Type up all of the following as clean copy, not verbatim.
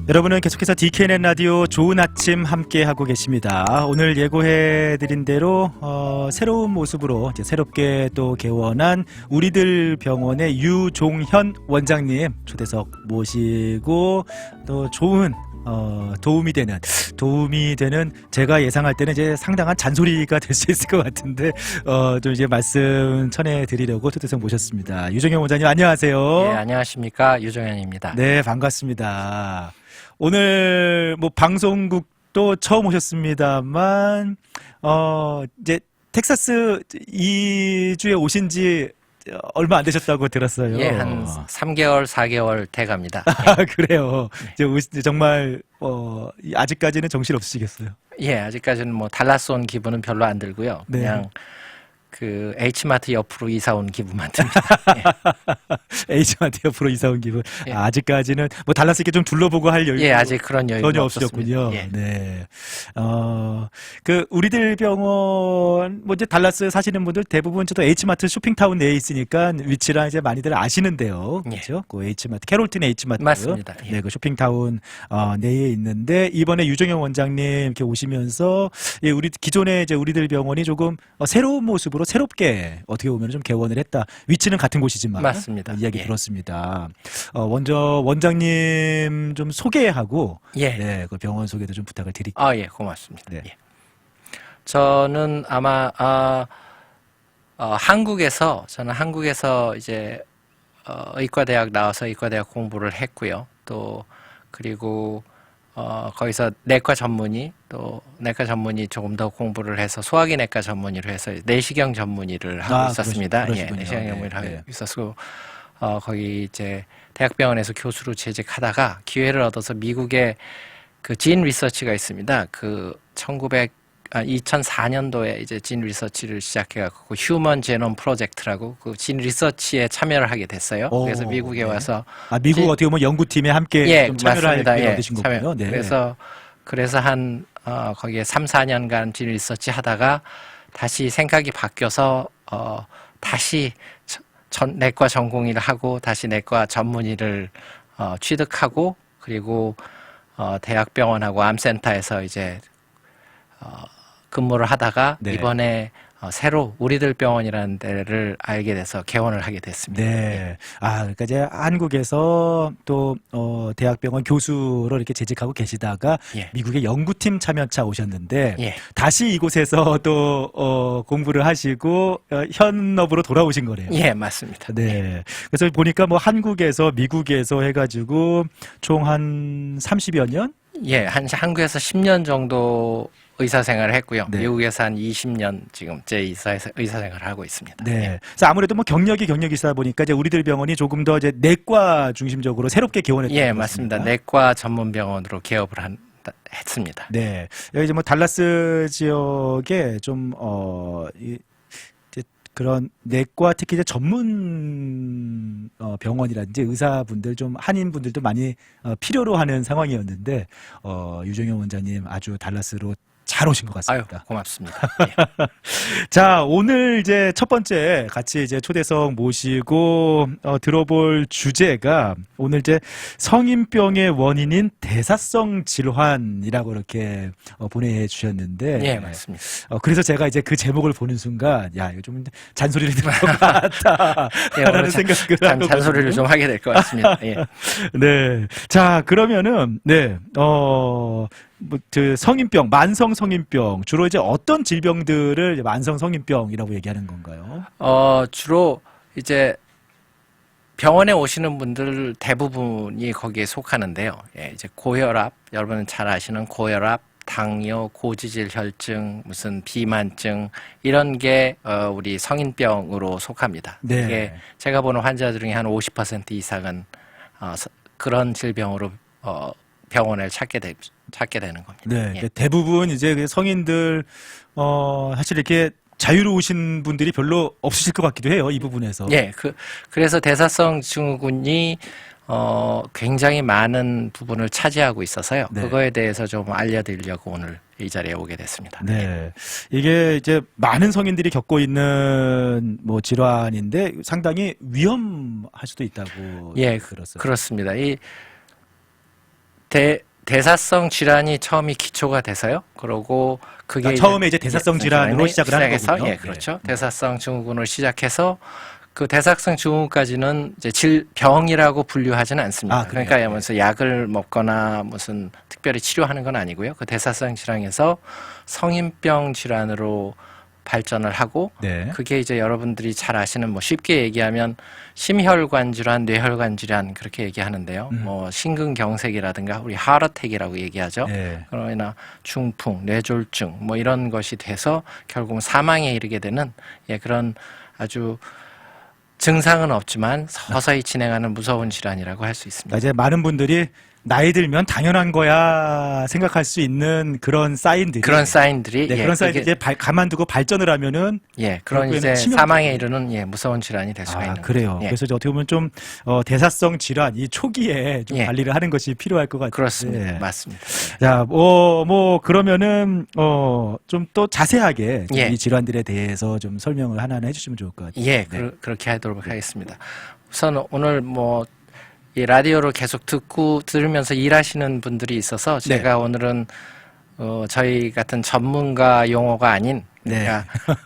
여러분은 계속해서 DKNN 라디오 좋은 아침 함께 하고 계십니다. 오늘 예고해드린 대로 새로운 모습으로 이제 새롭게 또 개원한 우리들 병원의 유종현 원장님 초대석 모시고 또 좋은 도움이 되는 제가 예상할 때는 이제 상당한 잔소리가 될 수 있을 것 같은데 좀 이제 말씀 전해드리려고 초대석 모셨습니다. 유종현 원장님 안녕하세요. 네, 안녕하십니까, 유종현입니다. 네, 반갑습니다. 오늘 뭐 방송국도 처음 오셨습니다만 이제 텍사스 2주에 오신지 얼마 안 되셨다고 들었어요. 예, 한 3개월, 4개월 돼갑니다. 아, 그래요. 이제 정말 아직까지는 정신 없으시겠어요. 예, 아직까지는 뭐 달라스 온 기분은 별로 안 들고요. 네. 그냥 그 H마트 옆으로 이사 온 기분만 듭니다. H마트 옆으로 이사 온 기분. 예. 아직까지는 뭐 달라스 이렇게 좀 둘러보고 할 여유. 예, 아직 그런 여유가 전혀 없었군요. 없으셨군요. 예. 네. 그 우리들 병원 뭐 이제 달라스 사시는 분들 대부분 저도 H마트 쇼핑타운 내에 있으니까 위치랑 이제 많이들 아시는데요. 예. 그렇죠? 그 H마트 캐롤튼 H마트. 맞습니다. 예. 네, 그 쇼핑타운 내에 있는데 이번에 유종현 원장님 이렇게 오시면서 예, 우리 기존에 이제 우리들 병원이 조금 새로운 모습으로 새롭게 어떻게 보면 좀 개원을 했다. 위치는 같은 곳이지만 맞습니다. 이야기 예. 들었습니다. 먼저 원장님 좀 소개하고 예. 네, 그 병원 소개도 좀 부탁을 드릴게요. 아, 예, 고맙습니다. 네. 예. 저는 아마 저는 한국에서 이제 의과대학 나와서 의과대학 공부를 했고요. 또 그리고 거기서 내과 전문의 조금 더 공부를 해서 소화기 내과 전문의로 해서 내시경 전문의를 하고 있었습니다. 예, 내시경 전문의를 하고 있었고 거기 이제 대학병원에서 교수로 재직하다가 기회를 얻어서 미국에 그 진 리서치가 있습니다. 그 2004년도에 이제 진 리서치를 시작해갖고 휴먼 제놈 프로젝트라고 그 진 리서치에 참여를 하게 됐어요. 그래서 미국에 와서 미국 어떻게 보면 연구팀에 함께 좀 참여를 할 기회를 얻으신 거군요. 네. 그래서 한 거기에 3, 4년간 진 리서치 하다가 다시 생각이 바뀌어서 다시 내과 전공의를 하고 다시 내과 전문의를 취득하고 그리고 대학병원하고 암센터에서 이제 근무를 하다가 네. 이번에 새로 우리들 병원이라는 데를 알게 돼서 개원을 하게 됐습니다. 네. 그러니까 이제 한국에서 또 대학병원 교수로 이렇게 재직하고 계시다가 예. 미국의 연구팀 참여차 오셨는데 예. 다시 이곳에서 또 공부를 하시고 현업으로 돌아오신 거네요. 예, 맞습니다. 네. 그래서 보니까 뭐 한국에서 미국에서 해가지고 총 한 30여 년? 예, 한국에서 10년 정도 의사 생활을 했고요. 네. 미국에서 한 20년 지금째 의사 생활을 하고 있습니다. 네. 예. 그래서 아무래도 뭐 경력이다 보니까 이제 우리들 병원이 조금 더 이제 내과 중심적으로 새롭게 개원했던 예, 것 맞습니다. 같습니다. 내과 전문 병원으로 개업을 했습니다. 네. 여기 이제 뭐 달라스 지역에 좀 이제 그런 내과 특히 이제 전문 병원이라든지 의사분들 좀 한인분들도 많이 필요로 하는 상황이었는데 유종현 원장님 아주 달라스로 잘 오신 것 아유, 같습니다. 고맙습니다. 예. 자, 오늘 이제 첫 번째 같이 이제 초대석 모시고 들어볼 주제가 오늘 이제 성인병의 원인인 대사성 질환이라고 이렇게 보내주셨는데, 예, 맞습니다. 그래서 제가 이제 그 제목을 보는 순간, 야, 이거 좀 잔소리를 들은 것 같다. 예, 라는 생각을 하고 잔소리를 좀 하게 될 것 같습니다. 예. 네. 자, 그러면은, 네, 그 성인병, 만성 성인병, 주로 이제 어떤 질병들을 이제 만성 성인병이라고 얘기하는 건가요? 주로 이제 병원에 오시는 분들 대부분이 거기에 속하는데요. 예, 이제 고혈압, 여러분은 잘 아시는 고혈압, 당뇨, 고지질 혈증, 무슨 비만증 이런 게 우리 성인병으로 속합니다. 네. 이게 제가 보는 환자들 중에 한 50% 이상은 그런 질병으로 병원을 찾게 되는 겁니다. 네. 예. 대부분 이제 그 성인들, 사실 이렇게 자유로우신 분들이 별로 없으실 것 같기도 해요. 이 부분에서. 예, 그래서 대사성 증후군이 굉장히 많은 부분을 차지하고 있어서요. 네. 그거에 대해서 좀 알려드리려고 오늘 이 자리에 오게 됐습니다. 네. 이게 이제 많은 성인들이 겪고 있는 뭐 질환인데 상당히 위험할 수도 있다고 예, 들었어요. 그렇습니다. 대사성 질환이 처음이 기초가 돼서요. 그러고 그게 그러니까 처음에 이제 대사성 질환으로 시작을 하는 거군요. 예, 그렇죠. 대사성 증후군으로 시작해서 그 대사성 증후군까지는 이제 병이라고 분류하지는 않습니다. 아, 그래요? 그러니까 무슨 약을 먹거나 무슨 특별히 치료하는 건 아니고요. 그 대사성 질환에서 성인병 질환으로 발전을 하고 네. 그게 이제 여러분들이 잘 아시는 뭐 쉽게 얘기하면 심혈관 질환, 뇌혈관 질환 그렇게 얘기하는데요. 뭐 심근경색이라든가 우리 하르텍이라고 얘기하죠. 네. 그러나 중풍, 뇌졸중 뭐 이런 것이 돼서 결국은 사망에 이르게 되는 그런 아주 증상은 없지만 서서히 진행하는 무서운 질환이라고 할 수 있습니다. 그러니까 이제 많은 분들이 나이 들면 당연한 거야 생각할 수 있는 그런 사인들이 그런 사인들이 그런 사인들이 이제 가만두고 발전을 하면은 그런 이제 사망에 이르는 무서운 질환이 될 수가 있는 그래요. 거죠. 그래서 이제 어떻게 보면 좀 대사성 질환 이 초기에 좀 관리를 하는 것이 필요할 것 같아요. 그렇습니다. 맞습니다. 자, 뭐 그러면은 좀 또 자세하게 이 질환들에 대해서 좀 설명을 하나하나 해주시면 좋을 것 같아요. 그렇게 하도록 하겠습니다. 우선 오늘 이 라디오를 계속 들으면서 일하시는 분들이 있어서 제가 오늘은 저희 같은 전문가 용어가 아닌 그러니까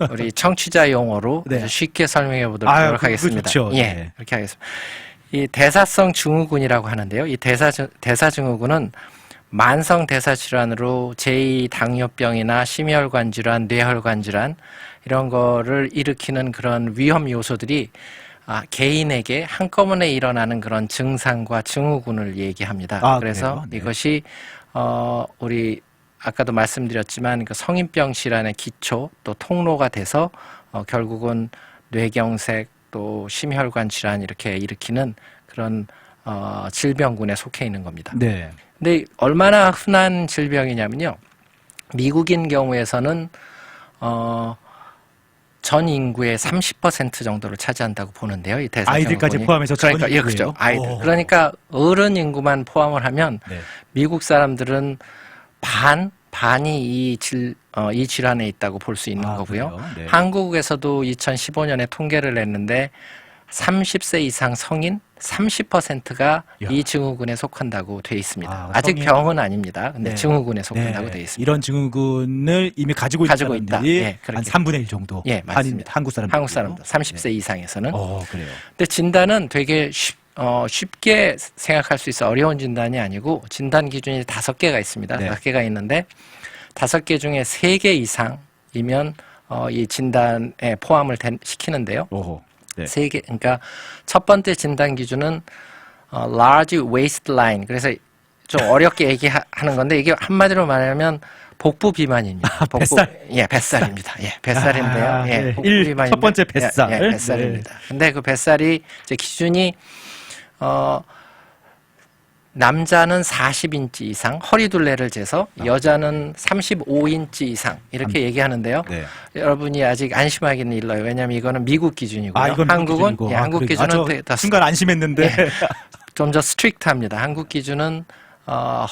우리 청취자 용어로 아주 쉽게 설명해 보도록 하겠습니다. 그렇죠. 그렇게 하겠습니다. 이 대사성 증후군이라고 하는데요. 이 대사증후군은 만성 대사 질환으로 제2당뇨병이나 심혈관 질환, 뇌혈관 질환 이런 거를 일으키는 그런 위험 요소들이 개인에게 한꺼번에 일어나는 그런 증상과 증후군을 얘기합니다. 그래서 이것이 우리 아까도 말씀드렸지만 그 성인병 질환의 기초 또 통로가 돼서 결국은 뇌경색 또 심혈관 질환 이렇게 일으키는 그런 질병군에 속해 있는 겁니다. 네. 근데 얼마나 흔한 질병이냐면요. 미국인 경우에서는 전 인구의 30% 정도를 차지한다고 보는데요. 이 아이들까지 포함해서 그렇죠. 아이들. 그러니까 어른 인구만 포함을 하면 미국 사람들은 반이 이 질환에 있다고 볼 수 있는 거고요. 한국에서도 2015년에 통계를 냈는데 30세 이상 성인 30%가 이 증후군에 속한다고 돼 있습니다. 아직 병은 아닙니다. 근데 증후군에 속한다고 돼 있습니다. 이런 증후군을 이미 가지고 있는 사람들이 한 3분의 1 정도. 맞습니다. 한국 사람들. 30세 이상에서는. 그래요. 근데 진단은 되게 쉽게 생각할 수 있어 어려운 진단이 아니고 진단 기준이 5개가 있습니다. 5개가 있는데 5개 중에 3개 이상이면 이 진단에 포함을 시키는데요. 세 개, 그러니까 첫 번째 진단 기준은 large waistline. 그래서 좀 어렵게 얘기하는 건데 이게 한마디로 말하면 복부 비만입니다. 뱃살. 뱃살입니다. 뱃살인데요. 복부 비만인데, 첫 번째 뱃살. 뱃살입니다. 근데 그 뱃살이 이제 기준이 남자는 40인치 이상 허리둘레를 재서 여자는 35인치 이상 이렇게 얘기하는데요. 여러분이 아직 안심하기는 일러요. 왜냐하면 이거는 미국 기준이고요. 한국은 한국 기준은 순간 안심했는데 좀 더 스트릭트합니다. 한국 기준은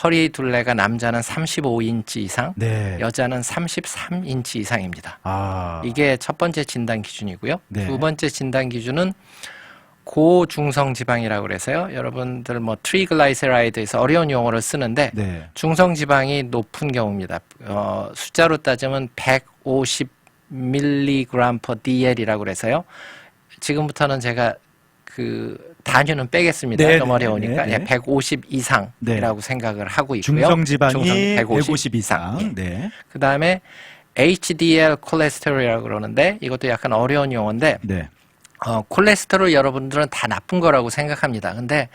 허리둘레가 남자는 35인치 이상, 여자는 33인치 이상입니다. 이게 첫 번째 진단 기준이고요. 두 번째 진단 기준은 고중성 지방이라고 그래서요. 여러분들 트리글라이세라이드에서 어려운 용어를 쓰는데 중성 지방이 높은 경우입니다. 숫자로 따지면 150mg/dl이라고 그래서요. 지금부터는 제가 그 단위는 빼겠습니다. 너무 어려우니까 150 이상이라고 생각을 하고 있고요. 중성 지방이 150 이상. 그 다음에 HDL 콜레스테롤이라고 그러는데 이것도 약간 어려운 용어인데 콜레스테롤 여러분들은 다 나쁜 거라고 생각합니다. 근데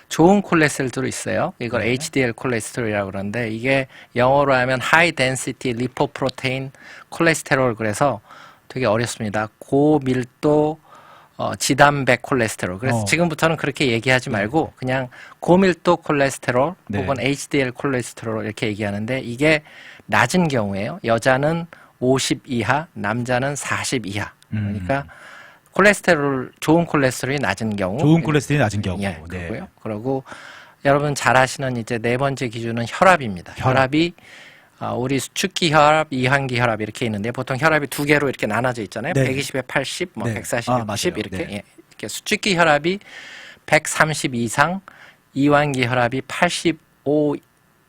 좋은 콜레스테롤도 있어요. 이걸 HDL 콜레스테롤이라고 그러는데 이게 영어로 하면 High Density Lipoprotein 콜레스테롤 그래서 되게 어렵습니다. 고밀도 지단백 콜레스테롤. 그래서 지금부터는 그렇게 얘기하지 말고 그냥 고밀도 콜레스테롤 혹은 HDL 콜레스테롤 이렇게 얘기하는데 이게 낮은 경우에요. 여자는 50 이하, 남자는 40 이하. 그러니까 콜레스테롤 좋은 콜레스테롤이 낮은 경우, 그렇고요. 그리고 여러분 잘 아시는 이제 네 번째 기준은 혈압입니다. 혈압이 우리 수축기 혈압, 이항기 혈압 이렇게 있는데 보통 혈압이 두 개로 이렇게 나눠져 있잖아요. 120에 80, 140에 90 이렇게 이렇게 수축기 혈압이 130 이상, 이완기 혈압이 85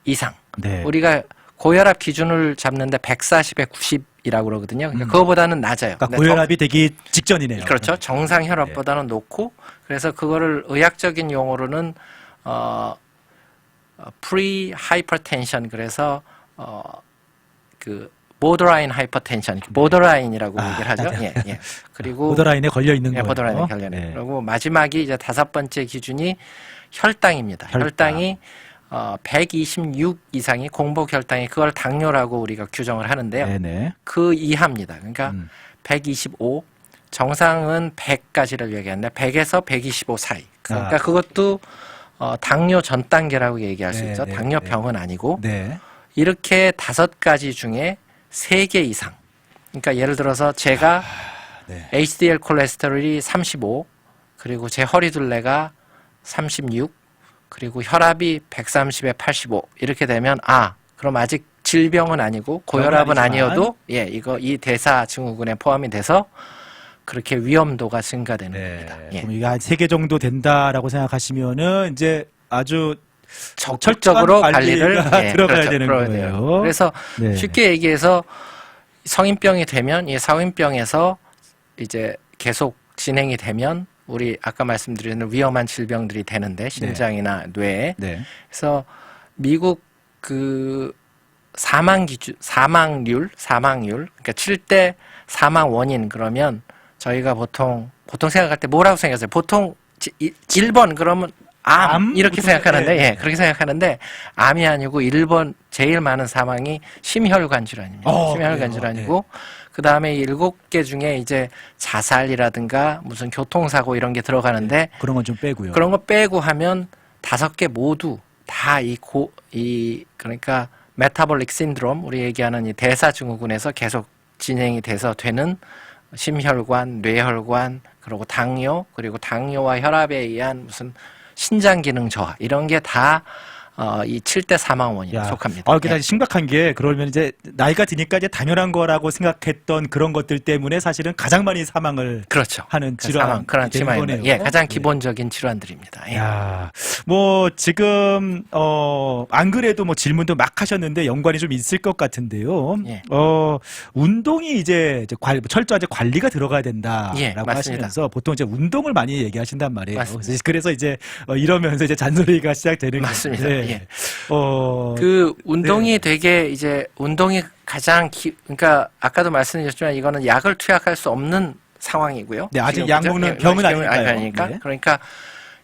이상. 네. 우리가 고혈압 기준을 잡는데 140에 90이라고 그러거든요. 그러니까 그거보다는 낮아요. 그러니까 고혈압이 되기 직전이네요. 그렇죠. 정상 혈압보다는 높고, 그래서 그거를 의학적인 용어로는 pre hypertension, 그래서 그 borderline hypertension, borderline이라고 얘기를 하죠. 예, 예. 그리고 보더라인에 걸려 있는 거예요. 보더라인에 걸려 있는. 네. 그리고 마지막이 이제 5번째 기준이 혈당입니다. 혈당이 126 이상이 공복 혈당이, 그걸 당뇨라고 우리가 규정을 하는데요. 네네. 그 이하입니다. 그러니까 125, 정상은 100까지를 얘기하는데 100에서 125 사이. 그러니까 그것도 당뇨 전 단계라고 얘기할 수 있죠. 당뇨병은 아니고. 네. 이렇게 5가지 중에 3개 이상. 그러니까 예를 들어서 제가 네. HDL 콜레스테롤이 35, 그리고 제 허리둘레가 36, 그리고 혈압이 130에 85 이렇게 되면 그럼 아직 질병은 아니고 고혈압은 아니어도 이 대사 증후군에 포함이 돼서 그렇게 위험도가 증가되는 겁니다. 예. 그럼 이게 한 3개 정도 된다라고 생각하시면은 이제 아주 적극적으로 관리를 들어가야 되는 거예요. 그래서 쉽게 얘기해서 성인병이 되면 이 성인병에서 이제 계속 진행이 되면 우리 아까 말씀드린 위험한 질병들이 되는데 심장이나 뇌에. 그래서 미국 그 사망률 그러니까 7대 사망 원인, 그러면 저희가 보통 생각할 때 뭐라고 생각하세요? 보통 1번 그러면 암 이렇게 생각하는데 그렇게 생각하는데 암이 아니고 1번 제일 많은 사망이 심혈관 질환입니다. 심혈관 질환이고 그 다음에 7개 중에 이제 자살이라든가 무슨 교통사고 이런 게 들어가는데 그런 건 좀 빼고요. 그런 거 빼고 하면 5개 모두 다 그러니까 메타볼릭 신드롬, 우리 얘기하는 이 대사증후군에서 계속 진행이 돼서 되는 심혈관, 뇌혈관, 그리고 당뇨, 그리고 당뇨와 혈압에 의한 무슨 신장 기능 저하, 이런 게 다 이 7대 사망 원인에 속합니다. 그게 심각한 게, 그러면 이제 나이가 드니까 이제 당연한 거라고 생각했던 그런 것들 때문에 사실은 가장 많이 사망을 하는 질환, 그런 질환이에요. 가장 기본적인 질환들입니다. 뭐 지금 안 그래도 뭐 질문도 막 하셨는데 연관이 좀 있을 것 같은데요. 운동이 이제 철저한 관리가 들어가야 된다라고 하시면서 보통 이제 운동을 많이 얘기하신단 말이에요. 맞습니다. 그래서 이제 이러면서 이제 잔소리가 시작되는 맞습니다. 그 운동이 되게 이제 운동이 가장 그러니까 아까도 말씀드렸지만 이거는 약을 투약할 수 없는 상황이고요. 아직 약 먹는 병은 아니니까요. 그러니까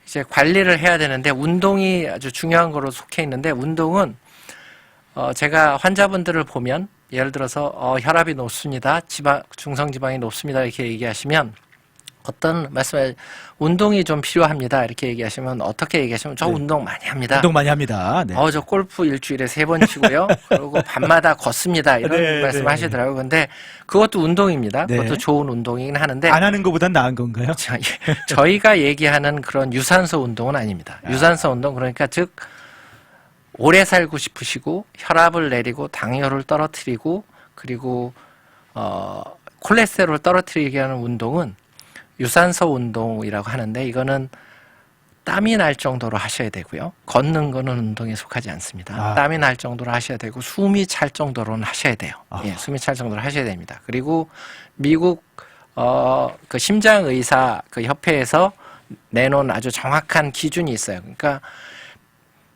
이제 관리를 해야 되는데 운동이 아주 중요한 거로 속해 있는데, 운동은 제가 환자분들을 보면 예를 들어서 혈압이 높습니다, 중성지방이 높습니다 이렇게 얘기하시면 어떤 말씀에 운동이 좀 필요합니다 이렇게 얘기하시면 어떻게 얘기하시면 저 운동 많이 합니다. 운동 많이 합니다. 저 골프 일주일에 3번 치고요. 그리고 밤마다 걷습니다. 이런 말씀 하시더라고요. 근데 그것도 운동입니다. 그것도 좋은 운동이긴 하는데 안 하는 것보단 나은 건가요? 저희가 얘기하는 그런 유산소 운동은 아닙니다. 유산소 운동, 그러니까 즉 오래 살고 싶으시고 혈압을 내리고 당뇨를 떨어뜨리고 그리고 콜레스테롤을 떨어뜨리게 하는 운동은 유산소 운동이라고 하는데, 이거는 땀이 날 정도로 하셔야 되고요. 걷는 거는 운동에 속하지 않습니다. 땀이 날 정도로 하셔야 되고 숨이 찰 정도로는 하셔야 돼요. 숨이 찰 정도로 하셔야 됩니다. 그리고 미국 그 심장의사 그 협회에서 내놓은 아주 정확한 기준이 있어요. 그러니까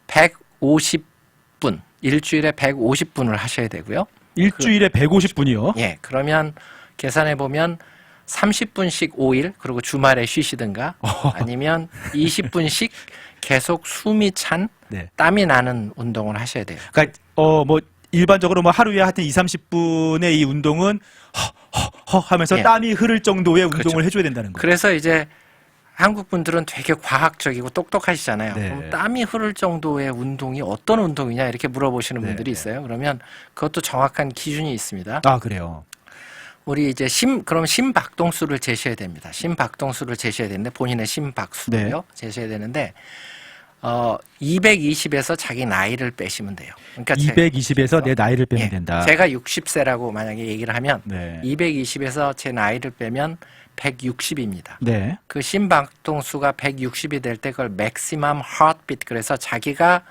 150분, 일주일에 150분을 하셔야 되고요. 일주일에 150분이요? 그러면 계산해 보면 30분씩 5일, 그리고 주말에 쉬시든가 아니면 20분씩 계속 숨이 찬 땀이 나는 운동을 하셔야 돼요. 그러니까 뭐 일반적으로 뭐 하루에 하여튼 20-30분의 이 운동은 허 하면서 땀이 흐를 정도의 운동을 해줘야 된다는 거예요. 그래서 이제 한국 분들은 되게 과학적이고 똑똑하시잖아요. 그럼 땀이 흐를 정도의 운동이 어떤 운동이냐 이렇게 물어보시는 분들이 있어요. 그러면 그것도 정확한 기준이 있습니다. 그래요. 우리 이제 그럼 심박동수를 재셔야 됩니다. 심박동수를 재셔야 되는데 본인의 심박수요 재셔야 되는데 220에서 자기 나이를 빼시면 돼요. 그러니까 220에서 내 나이를 빼면 된다. 제가 60세라고 만약에 얘기를 하면 220에서 제 나이를 빼면 160입니다. 그 심박동수가 160이 될 때 그걸 maximum heartbeat, 그래서 자기가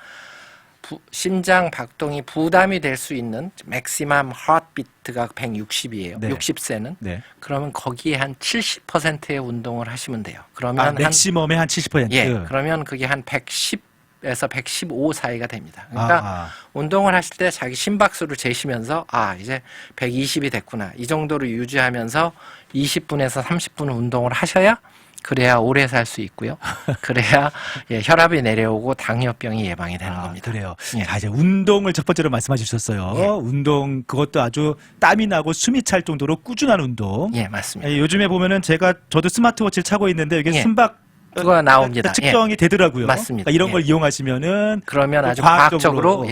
심장 박동이 부담이 될 수 있는 맥시멈 하트비트가 160이에요. 네. 60세는. 네. 그러면 거기에 한 70%의 운동을 하시면 돼요. 그러면 맥시멈의 한 70%. 예, 그러면 그게 한 110에서 115 사이가 됩니다. 그러니까 운동을 하실 때 자기 심박수를 재시면서 이제 120이 됐구나. 이 정도로 유지하면서 20분에서 30분 운동을 하셔야 그래야 오래 살 수 있고요. 그래야 혈압이 내려오고 당뇨병이 예방이 되는 겁니다. 그래요. 예. 자, 이제 운동을 첫 번째로 말씀해 주셨어요. 예. 운동 그것도 아주 땀이 나고 숨이 찰 정도로 꾸준한 운동. 예, 맞습니다. 요즘에 보면은 저도 스마트워치를 차고 있는데 이게 예. 심박 그거 나옵니다. 측정이 되더라고요. 맞습니다. 그러니까 이런 예. 걸 이용하시면은 그러면 아주 과학적으로,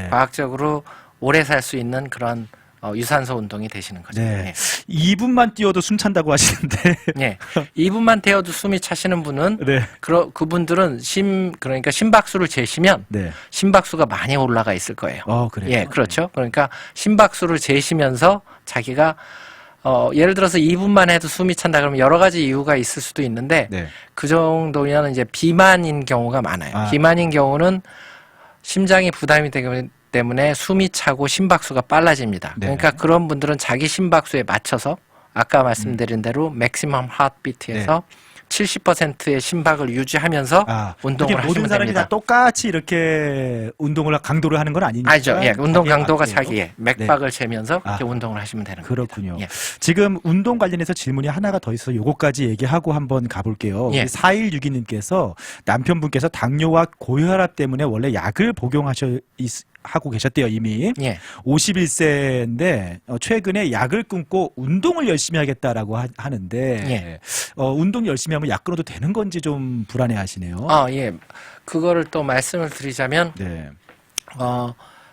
과학적으로 오래 살 수 있는 그런 유산소 운동이 되시는 거죠. 네. 2분만 뛰어도 숨 찬다고 하시는데. 예. 2분만 태워도 숨이 차시는 분은 네. 그분들은 그러니까 심박수를 재시면 네. 심박수가 많이 올라가 있을 거예요. 그래요. 예, 그렇죠. 그러니까 심박수를 재시면서 자기가 예를 들어서 2분만 해도 숨이 찬다 그러면 여러 가지 이유가 있을 수도 있는데 네. 그 정도면 이제 비만인 경우가 많아요. 비만인 경우는 심장이 부담이 되기 때문에 숨이 차고 심박수가 빨라집니다. 네. 그러니까 그런 분들은 자기 심박수에 맞춰서 아까 말씀드린 대로 맥시멈 하트비트에서 70%의 심박을 유지하면서 운동을 하시면 모든 사람이 됩니다. 다 똑같이 이렇게 운동을 강도를 하는 건 아니니까. 아니죠. 예, 운동 강도가 맞게요. 자기의 맥박을 재면서 그렇게 운동을 하시면 되는 그렇군요. 겁니다. 지금 운동 관련해서 질문이 하나가 더 있어서 요거까지 얘기하고 한번 가볼게요. 예. 4162님께서 남편분께서 당뇨와 고혈압 때문에 원래 약을 하고 계셨대요, 이미. 예. 51세인데 최근에 약을 끊고 운동을 열심히 하겠다라고 하는데 예. 운동 열심히 하면 약 끊어도 되는 건지 좀 불안해하시네요. 예. 그거를 또 말씀을 드리자면 네.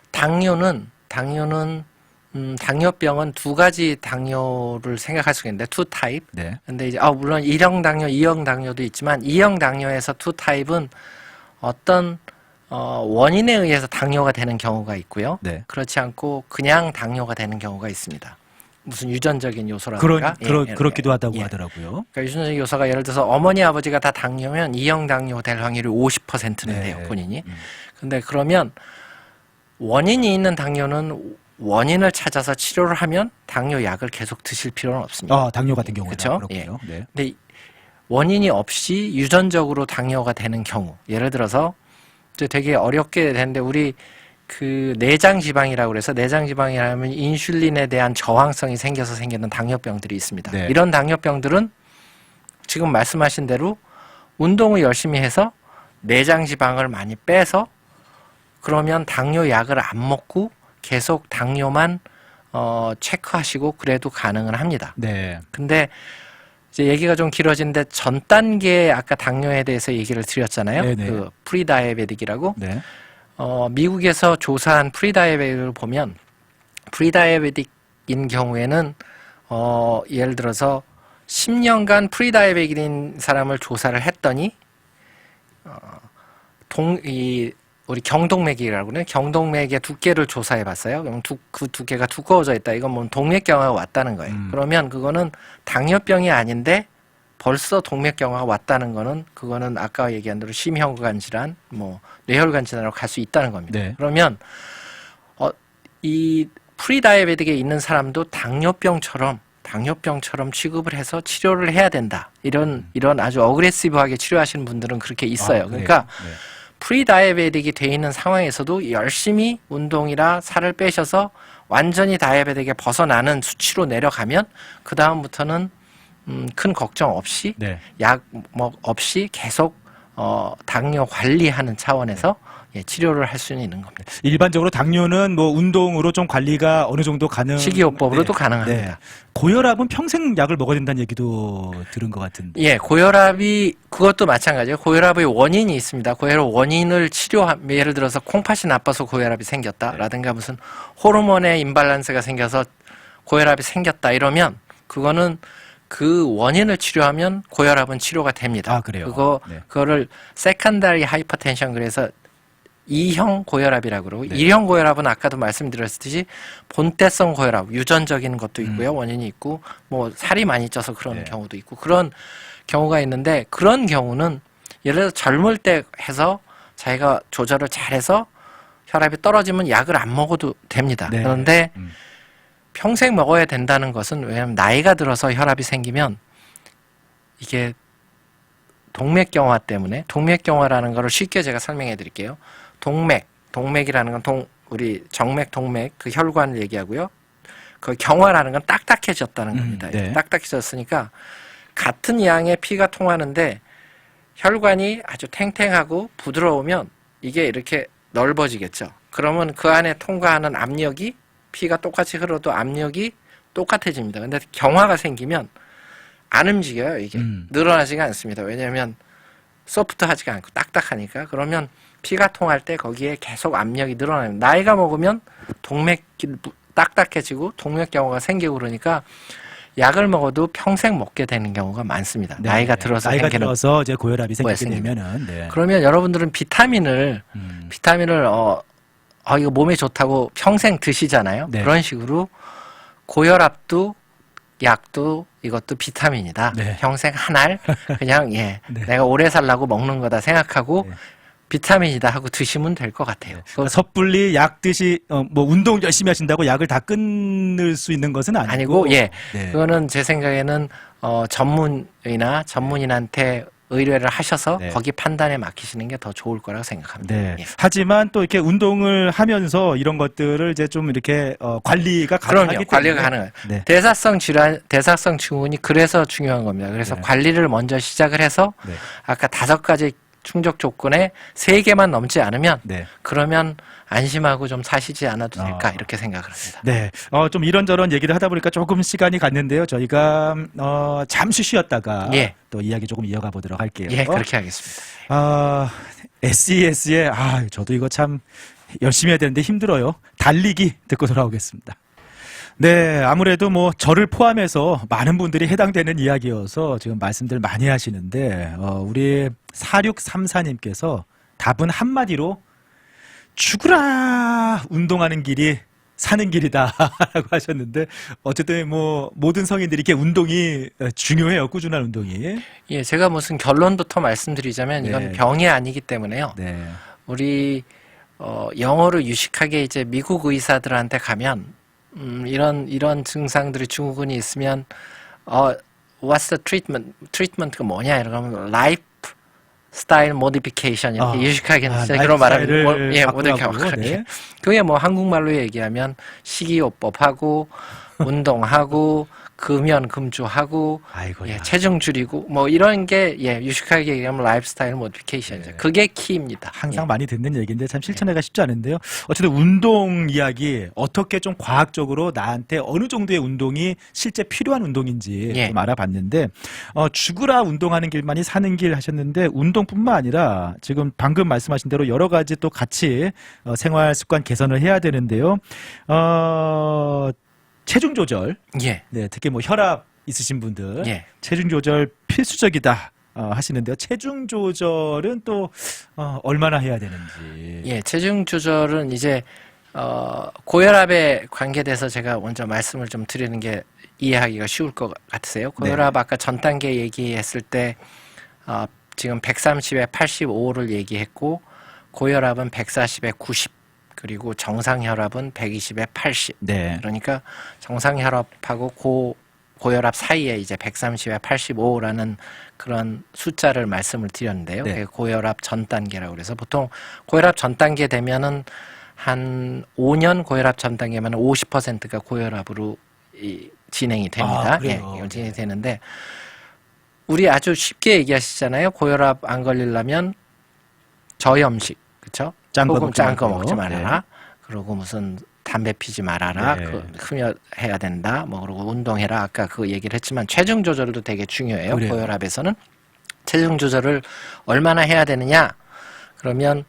당뇨는 당뇨병은 두 가지 당뇨를 생각할 수가 있는데 투 타입. 네. 근데 이제 물론 1형 당뇨, 2형 당뇨도 있지만 2형 당뇨에서 투 타입은 어떤 원인에 의해서 당뇨가 되는 경우가 있고요. 네. 그렇지 않고 그냥 당뇨가 되는 경우가 있습니다. 무슨 유전적인 요소라든가 그렇기도 하다고 예. 하더라고요. 그러니까 유전적 요소가 예를 들어서 어머니 아버지가 다 당뇨면 2형 당뇨 될 확률이 50%는 돼요, 본인이. 근데 그러면 원인이 있는 당뇨는 원인을 찾아서 치료를 하면 당뇨 약을 계속 드실 필요는 없습니다. 당뇨 같은 경우는 그렇죠? 그렇군요. 예. 네. 근데 원인이 없이 유전적으로 당뇨가 되는 경우, 예를 들어서 이제 되게 어렵게 되는데 우리 그 내장 지방이라고 그래서 내장 지방이라면 인슐린에 대한 저항성이 생겨서 생기는 당뇨병들이 있습니다. 네. 이런 당뇨병들은 지금 말씀하신 대로 운동을 열심히 해서 내장 지방을 많이 빼서 그러면 당뇨 약을 안 먹고 계속 당뇨만 체크하시고 그래도 가능은 합니다. 네. 근데 이제 얘기가 좀 길어지는데 전 단계 아까 당뇨에 대해서 얘기를 드렸잖아요. 네네. 그 프리다이아베틱이라고. 네. 미국에서 조사한 프리다이아베틱을 보면 프리다이아베틱인 경우에는 예를 들어서 10년간 프리다이아베틱인 사람을 조사를 했더니 우리 경동맥이라고 그래요. 경동맥의 두께를 조사해 봤어요. 그럼 그 두께가 두꺼워져 있다. 이건 뭐 동맥경화가 왔다는 거예요. 그러면 그거는 당뇨병이 아닌데 벌써 동맥경화가 왔다는 거는 그거는 아까 얘기한 대로 심혈관 질환, 뭐 뇌혈관 질환으로 갈 수 있다는 겁니다. 네. 그러면 이 프리다이아베틱에 있는 사람도 당뇨병처럼 취급을 해서 치료를 해야 된다. 이런 아주 어그레시브하게 치료하시는 분들은 그렇게 있어요. 그러니까 프리다이아베틱이 돼 있는 상황에서도 열심히 운동이나 살을 빼셔서 완전히 다이아베틱에 벗어나는 수치로 내려가면 그 다음부터는 큰 걱정 없이 약 없이 계속 당뇨 관리하는 차원에서 치료를 할 수는 있는 겁니다. 일반적으로 당뇨는 뭐 운동으로 좀 관리가 어느 정도 식이요법으로도 가능합니다. 네. 고혈압은 평생 약을 먹어야 된다는 얘기도 들은 것 같은데. 예, 고혈압이 그것도 마찬가지예요. 고혈압의 원인이 있습니다. 고혈압 원인을 예를 들어서 콩팥이 나빠서 고혈압이 생겼다라든가 무슨 호르몬의 임밸런스가 생겨서 고혈압이 생겼다 이러면 그거는 그 원인을 치료하면 고혈압은 치료가 됩니다. 그래요? 그거를 세컨더리 하이퍼텐션 그래서 2형 고혈압이라고 그러고 1형 고혈압은 아까도 말씀드렸듯이 본태성 고혈압 유전적인 것도 있고요. 원인이 있고 뭐 살이 많이 쪄서 그런 경우도 있고 그런 경우가 있는데 그런 경우는 예를 들어서 젊을 때 해서 자기가 조절을 잘해서 혈압이 떨어지면 약을 안 먹어도 됩니다. 네. 그런데 평생 먹어야 된다는 것은 왜냐하면 나이가 들어서 혈압이 생기면 이게 동맥경화 때문에 동맥경화라는 거를 쉽게 제가 설명해 드릴게요. 동맥이라는 건 우리 정맥, 동맥 그 혈관을 얘기하고요. 그 경화라는 건 딱딱해졌다는 겁니다. 네. 딱딱해졌으니까 같은 양의 피가 통하는데 혈관이 아주 탱탱하고 부드러우면 이게 이렇게 넓어지겠죠. 그러면 그 안에 통과하는 압력이 피가 똑같이 흘러도 압력이 똑같아집니다. 근데 경화가 생기면 안 움직여요. 이게 늘어나지가 않습니다. 왜냐하면 소프트하지가 않고 딱딱하니까. 그러면 피가 통할 때 거기에 계속 압력이 늘어나요. 나이가 먹으면 동맥이 딱딱해지고 동맥경화가 생기고 그러니까 약을 먹어도 평생 먹게 되는 경우가 많습니다. 네. 나이가 들어서 나이가 생기는 들어서 이제 고혈압이 생기게 생깁니다. 되면은 네. 그러면 여러분들은 비타민을 이거 몸에 좋다고 평생 드시잖아요. 네. 그런 식으로 고혈압도 약도 이것도 비타민이다. 네. 평생 한 알 그냥 네. 내가 오래 살라고 먹는 거다 생각하고 네. 비타민이다 하고 드시면 될 것 같아요. 그거 섣불리 약 드시 뭐 운동 열심히 하신다고 약을 다 끊을 수 있는 것은 아니고 네. 네. 그거는 제 생각에는 전문인한테 의뢰를 하셔서 네. 거기 판단에 맡기시는 게 더 좋을 거라고 생각합니다. 네. 예. 하지만 또 이렇게 운동을 하면서 이런 것들을 이제 좀 이렇게 관리가 가능하기 그럼요. 때문에 관리가 가능해요. 네. 대사성 증후군이 그래서 중요한 겁니다. 그래서 네. 관리를 먼저 시작을 해서 네. 아까 5가지 충족 조건에 3개만 넘지 않으면 네. 그러면 안심하고 좀 사시지 않아도 될까 이렇게 생각을 합니다. 네. 좀 이런저런 얘기를 하다 보니까 조금 시간이 갔는데요. 저희가 잠시 쉬었다가 예. 또 이야기 조금 이어가 보도록 할게요. 예, 그렇게 하겠습니다. SES의 저도 이거 참 열심히 해야 되는데 힘들어요. 달리기 듣고 돌아오겠습니다. 네, 아무래도 뭐 저를 포함해서 많은 분들이 해당되는 이야기여서 지금 말씀들 많이 하시는데 우리 4634님께서 답은 한마디로 죽으라 운동하는 길이 사는 길이다라고 하셨는데 어쨌든 뭐 모든 성인들이 이렇게 운동이 중요해요. 꾸준한 운동이. 예, 제가 무슨 결론부터 말씀드리자면 이건 네. 병이 아니기 때문에요. 네. 우리 영어로 유식하게 이제 미국 의사들한테 가면 이런 증상들이 증후군이 있으면 what's the treatment? 트리트먼트가 뭐냐 이러면 life style modification 이렇게 유식하게 그런 말을 이렇게 하고 네. 그게 뭐 한국말로 얘기하면 식이요법하고 운동하고 금연금주하고 아이고야. 체중 줄이고 뭐 이런 게 유식하게 얘기하면 라이프스타일 모디피케이션이죠. 네. 그게 키입니다. 항상 많이 듣는 얘기인데 참 실천하기가 쉽지 않은데요. 어쨌든 운동 이야기 어떻게 좀 과학적으로 나한테 어느 정도의 운동이 실제 필요한 운동인지 좀 알아봤는데 죽으라 운동하는 길만이 사는 길 하셨는데 운동뿐만 아니라 지금 방금 말씀하신 대로 여러 가지 또 같이 생활 습관 개선을 해야 되는데요. 체중 조절. 예. 네, 특히 뭐 혈압 있으신 분들 체중 조절 필수적이다 하시는데요. 체중 조절은 또 얼마나 해야 되는지. 예, 체중 조절은 이제 고혈압에 관계돼서 제가 먼저 말씀을 좀 드리는 게 이해하기가 쉬울 것 같으세요. 고혈압 아까 전 단계 얘기했을 때 지금 130에 85를 얘기했고 고혈압은 140에 90 그리고 정상 혈압은 120에 80. 네. 그러니까 정상 혈압하고 고혈압 사이에 이제 130에 85라는 그런 숫자를 말씀을 드렸는데요. 네. 그게 고혈압 전 단계라고 그래서 보통 고혈압 전 단계 되면은 한 5년 고혈압 전 단계면 50%가 고혈압으로 진행이 됩니다. 진행이 되는데 우리 아주 쉽게 얘기하시잖아요. 고혈압 안 걸리려면 저염식, 그렇죠? 소금 짠 거 먹지 말아라. 네. 그리고 무슨 담배 피지 말아라. 네. 흡연해야 된다. 뭐 그리고 운동해라. 아까 그 얘기를 했지만 체중 조절도 되게 중요해요. 그래요. 고혈압에서는 체중 조절을 얼마나 해야 되느냐? 그러면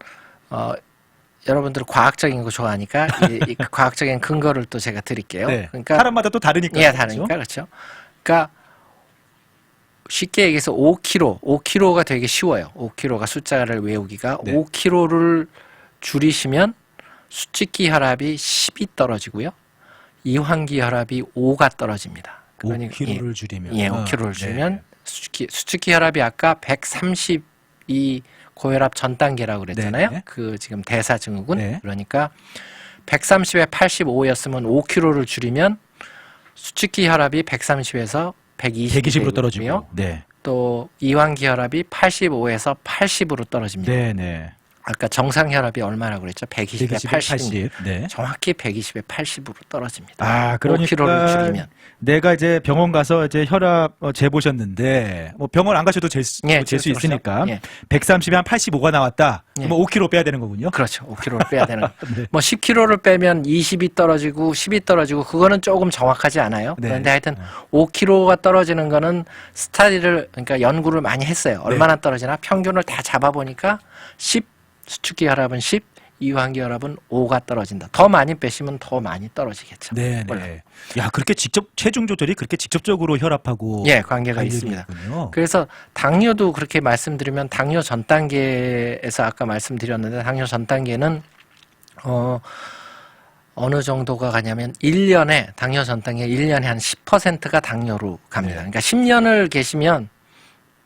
여러분들 과학적인 거 좋아하니까 이 과학적인 근거를 또 제가 드릴게요. 네. 그러니까 사람마다 또 다르니까. 예, 다르니까 그렇죠. 그러니까 쉽게 얘기해서 5kg가 되게 쉬워요. 5kg가 숫자를 외우기가 네. 5kg를 줄이시면 수직기 혈압이 10이 떨어지고요. 이환기 혈압이 5가 떨어집니다. 그러니까 5kg를 줄이면. 예, 5kg를 줄이면 수직기 혈압이 아까 130 이 고혈압 전 단계라고 그랬잖아요. 네. 그 지금 대사증후군. 네. 그러니까 130에 85였으면 5kg를 줄이면 수축기 혈압이 130에서 120으로 떨어지고. 되고요. 네. 또 이완기 혈압이 85에서 80으로 떨어집니다. 네, 네. 아까 정상 혈압이 얼마라고 그랬죠? 120에 120에 80. 80. 네. 정확히 120에 80으로 떨어집니다. 아, 그러니까 5kg를 줄이면. 내가 이제 병원 가서 이제 혈압 재보셨는데 뭐 병원 안 가셔도 잴 수 그렇죠. 있으니까 예. 130에 한 85가 나왔다. 예. 그러면 5kg 빼야 되는 거군요. 그렇죠. 5kg를 빼야 되는 거. 네. 뭐 10kg를 빼면 20이 떨어지고 10이 떨어지고 그거는 조금 정확하지 않아요. 네. 그런데 하여튼 5kg가 떨어지는 거는 스타디를 그러니까 연구를 많이 했어요. 얼마나 떨어지나 평균을 다 잡아보니까 10 수축기 혈압은 10, 이완기 혈압은 5가 떨어진다. 더 많이 빼시면 더 많이 떨어지겠죠. 네, 원래. 네. 야, 그렇게 직접 체중 조절이 그렇게 직접적으로 혈압하고 예, 관계가 관련이 있습니다. 있군요. 그래서 당뇨도 그렇게 말씀드리면 당뇨 전 단계에서 아까 말씀드렸는데 당뇨 전 단계는 어느 정도가 가냐면 1년에 당뇨 전 단계 1년에 한 10%가 당뇨로 갑니다. 네. 그러니까 10년을 계시면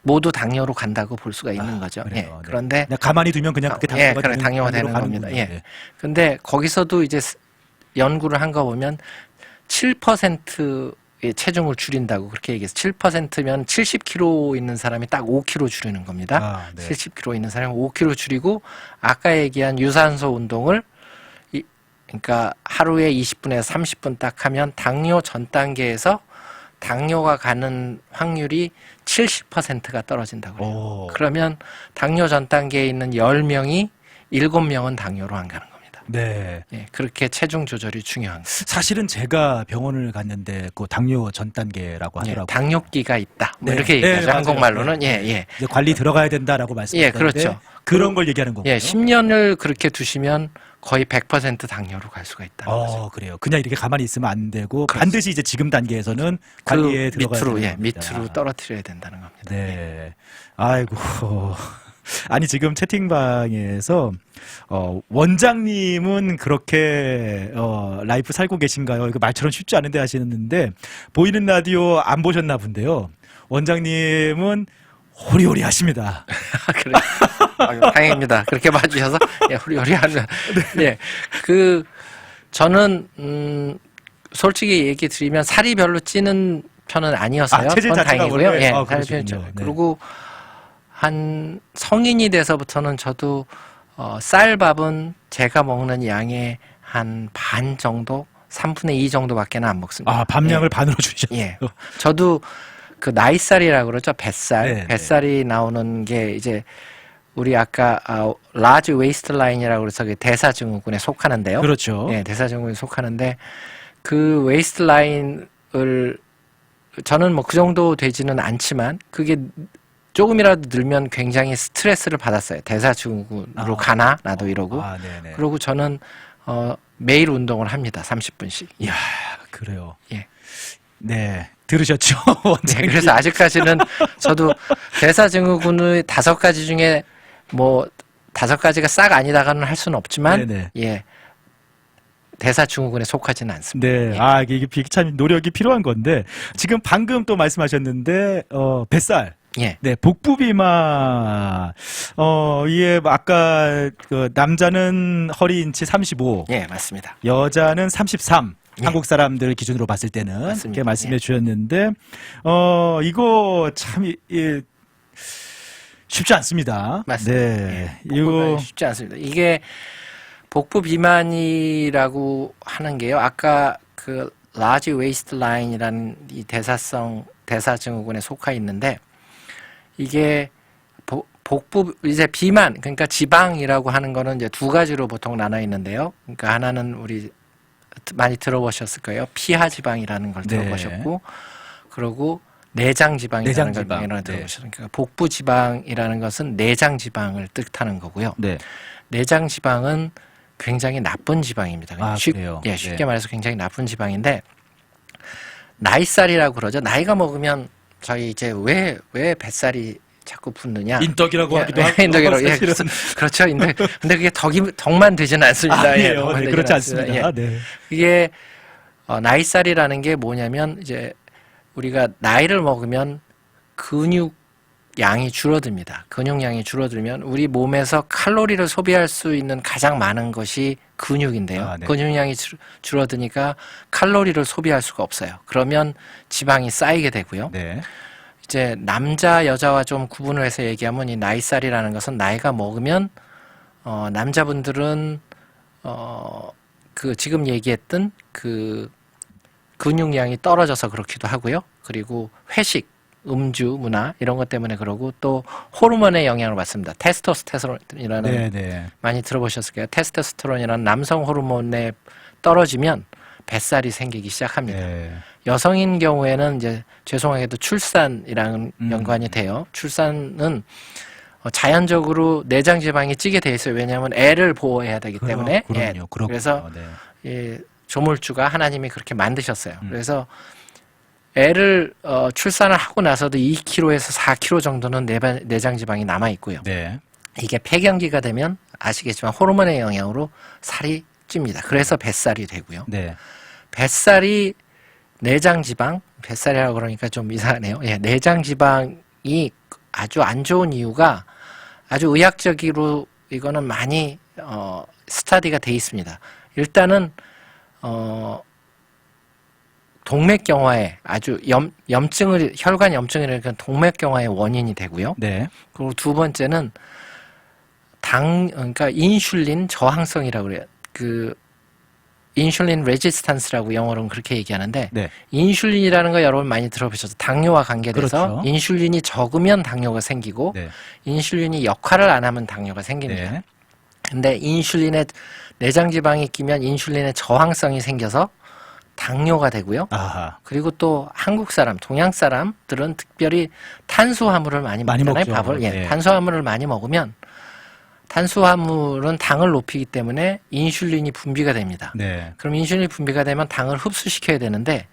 모두 당뇨로 간다고 볼 수가 있는 거죠. 그래요. 예. 네. 그런데 그냥 가만히 두면 그냥 그렇게 당뇨가 그래, 되는, 당뇨가 단계로 되는 가는군요. 겁니다. 예. 네. 근데 거기서도 이제 연구를 한 거 보면 7%의 체중을 줄인다고 그렇게 얘기해서 7%면 70kg 있는 사람이 딱 5kg 줄이는 겁니다. 아, 네. 70kg 있는 사람이 5kg 줄이고 아까 얘기한 유산소 운동을 그러니까 하루에 20분에서 30분 딱 하면 당뇨 전 단계에서 당뇨가 가는 확률이 70%가 떨어진다고 그래요. 오. 그러면 당뇨 전 단계에 있는 10명이 7명은 당뇨로 안 가는 겁니다. 네. 예, 그렇게 체중 조절이 중요한 거예요. 사실은 제가 병원을 갔는데 그 당뇨 전 단계라고 예, 하더라고요. 당뇨기가 있다. 뭐 네. 이렇게 네, 얘기하죠. 맞아요. 한국말로는. 네. 예. 이제 관리 들어가야 된다라고 말씀하셨는데 그렇죠. 그런 걸 얘기하는 거고요. 예, 10년을 그렇게 두시면 거의 100% 당뇨로 갈 수가 있다는 거죠. 그래요. 그냥 이렇게 가만히 있으면 안 되고 그렇죠. 반드시 이제 지금 단계에서는 관리에 그 들어가야 밑으로 되는 겁니다. 밑으로 떨어뜨려야 된다는 겁니다. 네. 아이고. 아니 지금 채팅방에서 원장님은 그렇게 라이프 살고 계신가요? 이거 말처럼 쉽지 않은데 하시는데 보이는 라디오 안 보셨나 본데요. 원장님은 호리호리 하십니다. 그래. 아유, 다행입니다. 그렇게 봐주셔서 호리호리하면 예, 저는 솔직히 얘기 드리면 살이 별로 찌는 편은 아니어서요. 체질 그건 자체가 다행이고요. 원래? 예, 살이 그러시군요. 찌죠. 네. 그리고 한 성인이 돼서부터는 저도 쌀밥은 제가 먹는 양의 한 반 정도, 3분의 2 정도밖에는 안 먹습니다. 밥량을 반으로 줄이셨어요. 예. 저도 그 나이살이라고 그러죠. 뱃살. 네, 뱃살이 나오는 게 이제 우리 아까 라지 웨이스트 라인이라고 그래서 대사증후군에 속하는데요. 그렇죠. 예, 대사증후군에 속하는데 그 웨이스트 라인을 저는 뭐 그 정도 되지는 않지만 그게 조금이라도 늘면 굉장히 스트레스를 받았어요. 대사증후군으로 가나 나도 이러고. 네네. 그리고 저는 매일 운동을 합니다. 30분씩. 이야, 그래요. 예. 네. 들으셨죠? 네, 원장님. 그래서 아직까지는 저도 대사증후군의 5가지 중에 뭐 5가지가 싹 아니다가는 할 수는 없지만 네네. 예. 대사증후군에 속하지는 않습니다. 네. 예. 이게 참 노력이 필요한 건데 지금 방금 또 말씀하셨는데 뱃살. 예. 네, 복부 비만. 이게 아까 그 남자는 허리 인치 35, 예, 맞습니다. 여자는 33. 예. 한국 사람들 기준으로 봤을 때는 맞습니다. 이렇게 말씀해 예. 주셨는데 이거 참 쉽지 않습니다. 맞습니다. 네. 예, 복부가 쉽지 않습니다. 이게 복부 비만이라고 하는 게요. 아까 그 라지 웨이스트 라인이라는 이 대사증후군에 속해 있는데 이게 복부 이제 비만 그러니까 지방이라고 하는 거는 이제 2가지로 보통 나눠 있는데요. 그러니까 하나는 우리 많이 들어보셨을 거예요. 피하 지방이라는 걸 네. 들어보셨고, 그리고 내장 지방이라는 걸 내장 지방. 들어보셨어요. 그러니까 복부 지방이라는 것은 내장 지방을 뜻하는 거고요. 네. 내장 지방은 굉장히 나쁜 지방입니다. 그래요? 쉽게 네. 말해서 굉장히 나쁜 지방인데 나이살이라고 그러죠. 나이가 먹으면 저희 이제 왜 뱃살이 자꾸 붙느냐? 인덕이라고 하기도 하고. 인덕이라고. 예, 사실은. 그렇죠. 근데 그게 덕만 되지는 않습니다. 아니에요. 덕만 네, 되지는 그렇지 않습니다. 않습니다. 예. 네. 이게 나이살이라는 게 뭐냐면 이제 우리가 나이를 먹으면 근육이 양이 줄어듭니다. 근육량이 줄어들면 우리 몸에서 칼로리를 소비할 수 있는 가장 많은 것이 근육인데요. 아, 네. 근육량이 줄어드니까 칼로리를 소비할 수가 없어요. 그러면 지방이 쌓이게 되고요. 네. 이제 남자 여자와 좀 구분을 해서 얘기하면 이 나이살이라는 것은 나이가 먹으면 남자분들은 그 지금 얘기했던 그 근육량이 떨어져서 그렇기도 하고요. 그리고 회식, 음주 문화 이런 것 때문에 그러고 또 호르몬의 영향을 받습니다. 테스토스테론이라는 네, 네. 많이 들어보셨을 거예요. 테스토스테론이라는 남성 호르몬에 떨어지면 뱃살이 생기기 시작합니다. 네. 여성인 경우에는 이제 죄송하게도 출산이랑 연관이 돼요. 출산은 자연적으로 내장 지방이 찌게 돼 있어요. 왜냐하면 애를 보호해야 되기 때문에. 그럼요. 그래서 네. 이 조물주가 하나님이 그렇게 만드셨어요. 그래서 애를 출산을 하고 나서도 2kg에서 4kg 정도는 내장 지방이 남아 있고요. 네. 이게 폐경기가 되면 아시겠지만 호르몬의 영향으로 살이 찝니다. 그래서 뱃살이 되고요. 네. 뱃살이 내장 지방, 뱃살이라고 그러니까 좀 이상하네요. 예, 내장 지방이 아주 안 좋은 이유가 아주 의학적으로 이거는 많이 스터디가 돼 있습니다. 일단은 동맥경화에 아주 혈관 염증을 일으키는 동맥경화의 원인이 되고요. 네. 그리고 두 번째는 그러니까 인슐린 저항성이라고 그래요. 그 인슐린 레지스탄스라고 영어로는 그렇게 얘기하는데 네. 인슐린이라는 거 여러분 많이 들어보셨죠? 당뇨와 관계돼서 그렇죠. 인슐린이 적으면 당뇨가 생기고 네. 인슐린이 역할을 안 하면 당뇨가 생깁니다. 네. 근데 인슐린에 내장 지방이 끼면 인슐린의 저항성이 생겨서 당뇨가 되고요. 아하. 그리고 또 한국 사람, 동양 사람들은 특별히 탄수화물을 많이 먹잖아요. 먹죠. 밥을. 예, 네. 탄수화물을 많이 먹으면 탄수화물은 당을 높이기 때문에 인슐린이 분비가 됩니다. 네. 그럼 인슐린이 분비가 되면 당을 흡수시켜야 되는데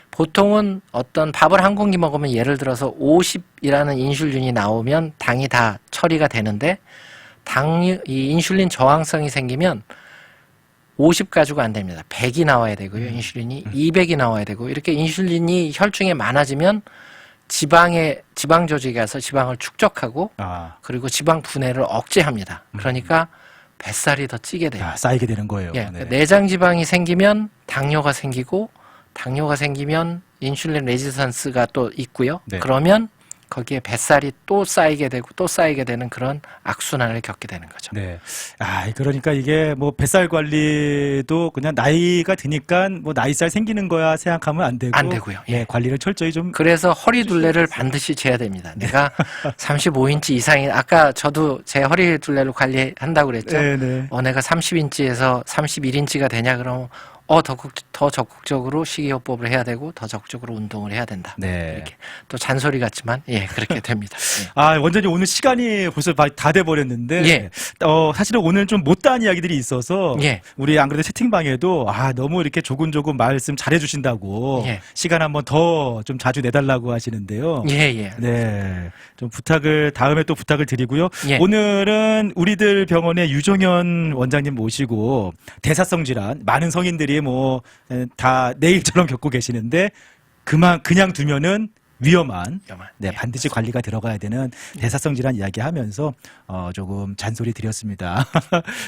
보통은 어떤 밥을 한 공기 먹으면 예를 들어서 50이라는 인슐린이 나오면 당이 다 처리가 되는데 이 인슐린 저항성이 생기면 50 가지고 안 됩니다. 100이 나와야 되고요. 인슐린이 200이 나와야 되고 이렇게 인슐린이 혈중에 많아지면 지방 조직에 가서 지방을 축적하고 그리고 지방 분해를 억제합니다. 그러니까 뱃살이 더 찌게 돼요. 쌓이게 되는 거예요. 예, 네. 내장 지방이 생기면 당뇨가 생기고 당뇨가 생기면 인슐린 레지스턴스가 또 있고요. 네. 그러면 거기에 뱃살이 또 쌓이게 되고 또 쌓이게 되는 그런 악순환을 겪게 되는 거죠. 네. 그러니까 이게 뭐 뱃살 관리도 그냥 나이가 드니까 뭐 나이살 생기는 거야 생각하면 안 되고. 안 되고요. 예. 네, 관리를 철저히 좀. 그래서 허리 둘레를 반드시 재야 됩니다. 내가 35인치 이상이 아까 저도 제 허리 둘레를 관리한다고 그랬죠. 네네. 내가 30인치에서 31인치가 되냐 그러면 더 적극적으로 식이요법을 해야 되고 더 적극적으로 운동을 해야 된다. 네. 이렇게 또 잔소리 같지만 그렇게 됩니다. 원장님 오늘 시간이 벌써 다 돼버렸는데 예. 사실은 오늘 좀 못다한 이야기들이 있어서 예. 우리 안 그래도 채팅방에도 너무 이렇게 조곤조곤 말씀 잘해주신다고 예. 시간 한번 더 좀 자주 내달라고 하시는데요. 예. 네, 좀 다음에 또 부탁을 드리고요. 예. 오늘은 우리들 병원의 유종현 원장님 모시고 대사성 질환 많은 성인들이 뭐 다 내일처럼 겪고 계시는데 그냥 두면은 위험한. 네, 반드시 관리가 들어가야 되는 대사성 질환 이야기하면서 조금 잔소리 드렸습니다.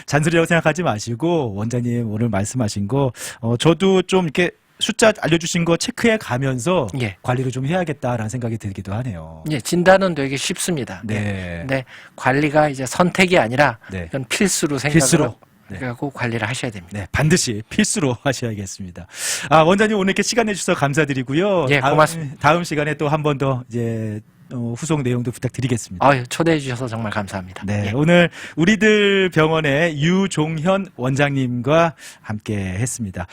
잔소리라고 생각하지 마시고 원장님 오늘 말씀하신 거 저도 좀 이렇게 숫자 알려주신 거 체크해 가면서 관리를 좀 해야겠다라는 생각이 들기도 하네요. 예, 진단은 되게 쉽습니다. 네. 근데 관리가 이제 선택이 아니라 네. 이건 필수로 생각하고 관리를 하셔야 됩니다. 네, 반드시 필수로 하셔야겠습니다. 원장님 오늘 이렇게 시간 내주셔서 감사드리고요. 예, 고맙습니다. 다음 시간에 또 한 번 더 이제 후속 내용도 부탁드리겠습니다. 초대해 주셔서 정말 감사합니다. 네, 오늘 우리들 병원의 유종현 원장님과 함께 했습니다.